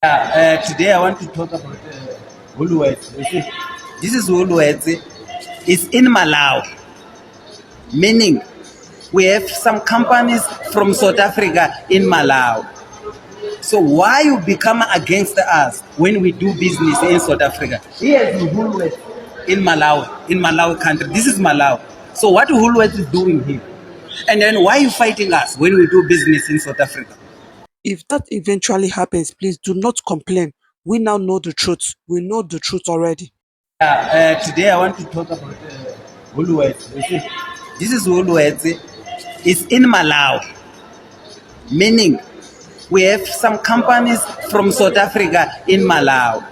Today I want to talk about Woolworths. You see, this is Woolworths. It's in Malawi, meaning we have some companies from South Africa in Malawi. So why you become against us when we do business in South Africa? Here is Woolworths in Malawi country. This is Malawi. So what Woolworths is doing here? And then why you fighting us when we do business in South Africa? If that eventually happens, please do not complain. We now know the truth. We know the truth already. Today I want to talk about Woolworths. You see, this is Woolworths. It's in Malawi, meaning we have some companies from South Africa in Malawi.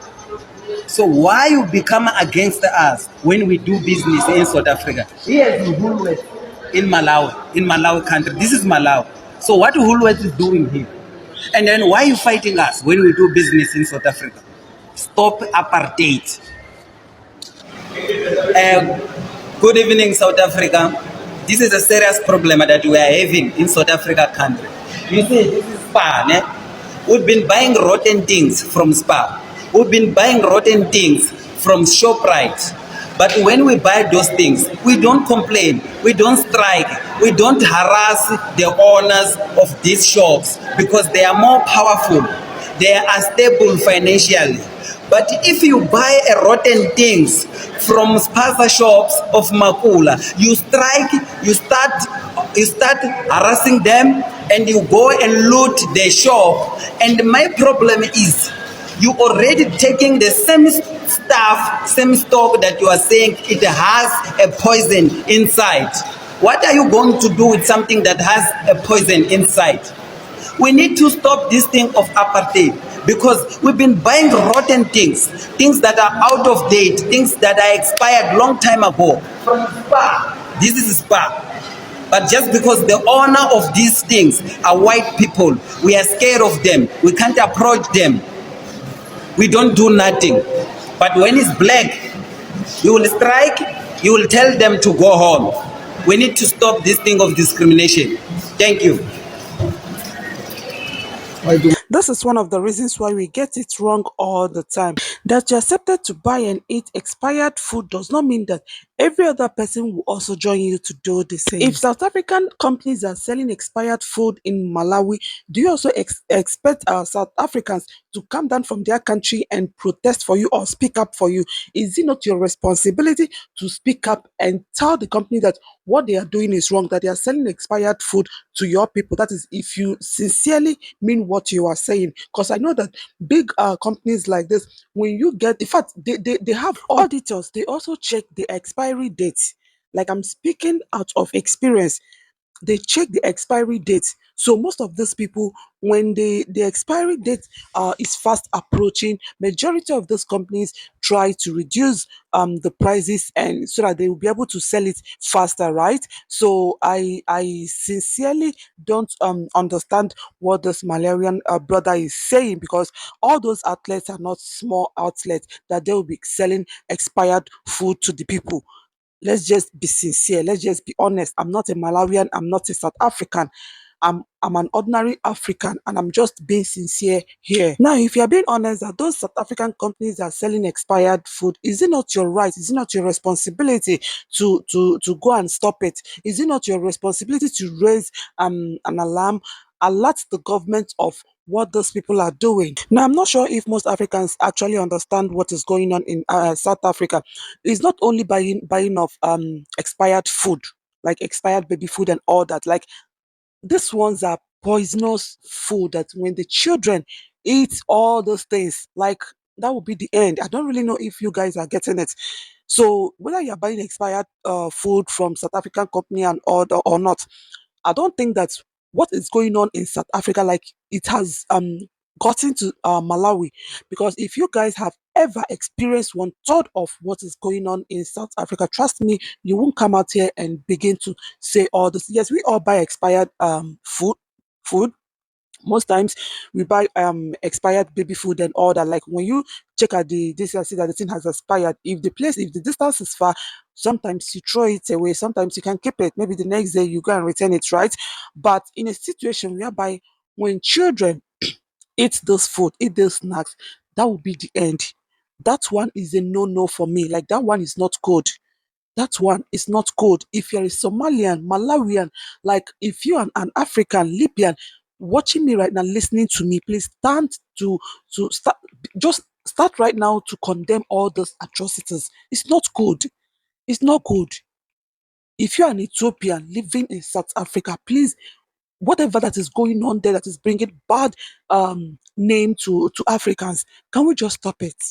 So why you become against us when we do business in South Africa? Here is Woolworths in Malawi country. This is Malawi. So what Woolworths is doing here? And then why you fighting us when we do business in South Africa? Stop apartheid. Uh, Good evening, South Africa. This is a serious problem that we are having in South Africa country. You see, this is Spa. Ne? We've been buying rotten things from Spa. We've been buying rotten things from ShopRite. But when we buy those things, we don't complain, we don't strike, we don't harass the owners of these shops because they are more powerful, they are stable financially. But if you buy a rotten things from spaza shops of Makula, you strike, you start harassing them and you go and loot the shop. And my problem is you already taking the same stuff, same stock that you are saying it has a poison inside. What are you going to do with something that has a poison inside? We need to stop this thing of apartheid because we've been buying rotten things, things that are out of date, things that are expired long time ago from Spa. This is Spa. But just because the owner of these things are white people, we are scared of them. We can't approach them. We don't do nothing. But when it's black, you will strike, you will tell them to go home. We need to stop this thing of discrimination. Thank you. This is one of the reasons why we get it wrong all the time. That you accepted to buy and eat expired food does not mean that every other person will also join you to do the same. If South African companies are selling expired food in Malawi, do you also expect South Africans to come down from their country and protest for you or speak up for you? Is it not your responsibility to speak up and tell the company that what they are doing is wrong, that they are selling expired food to your people? That is, if you sincerely mean what you are saying. Because I know that big companies like this, when you get, in fact, they have auditors, they also check the expiry date. Like, I'm speaking out of experience, they check the expiry date. So most of these people, when the expiry date is fast approaching, majority of those companies try to reduce the prices, and so that they will be able to sell it faster, right? So I sincerely don't understand what this Malawian brother is saying, because all those outlets are not small outlets that they will be selling expired food to the people. Let's just be sincere. Let's just be honest. I'm not a Malawian. I'm not a South African. I'm an ordinary African, and I'm just being sincere here. Now, if you're being honest that those South African companies are selling expired food, is it not your right? Is it not your responsibility to go and stop it? Is it not your responsibility to raise an alarm, alert the government of what those people are doing? Now, I'm not sure if most Africans actually understand what is going on in South Africa. It's not only buying of expired food, like expired baby food and all that. Like, these ones are poisonous food that when the children eat all those things, like, that will be the end. I don't really know if you guys are getting it. So whether you're buying expired food from South African company and or not, I don't think that what is going on in South Africa, like, it has gotten to Malawi. Because if you guys have ever experienced one third of what is going on in South Africa, trust me, you won't come out here and begin to say all this. Yes, we all buy expired food. Most times we buy expired baby food and all that. Like, when you check at the this and see that the thing has expired, if the distance is far, sometimes you throw it away, sometimes you can keep it, maybe the next day you go and return it, right? But in a situation whereby when children eat those food, eat those snacks, that will be the end. That one is a no-no for me. Like that one is not good. That one is not good. If you're a Somalian, Malawian, like if you're an African, Libyan, watching me right now, listening to me, please stand to start, just start right now to condemn all those atrocities. It's not good. It's not good. If you're an Ethiopian living in South Africa, please, whatever that is going on there that is bringing bad name to Africans, can we just stop it?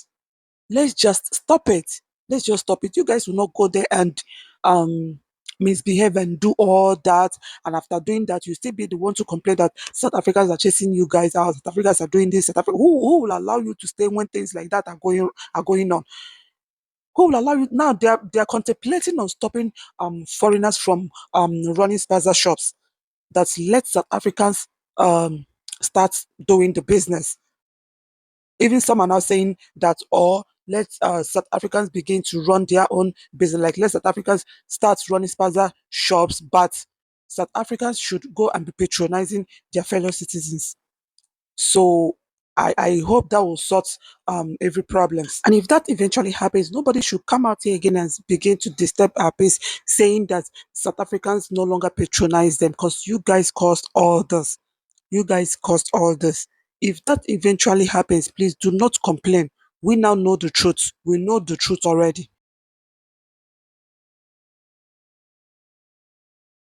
Let's just stop it. Let's just stop it. You guys will not go there and um misbehave and do all that. And after doing that, you still be the one to complain that South Africans are chasing you guys out. South Africans are doing this. South Africa, who will allow you to stay when things like that are going on? Who will allow you now? They are contemplating on stopping foreigners from running spaza shops that let South Africans um start doing the business. Even some are now saying that, or let South Africans begin to run their own business. Like let South Africans start running spaza shops, but South Africans should go and be patronizing their fellow citizens. So I hope that will sort every problems. And if that eventually happens, nobody should come out here again and begin to disturb our peace, saying that South Africans no longer patronize them because you guys caused all this. You guys caused all this. If that eventually happens, please do not complain. We now know the truth. We know the truth already.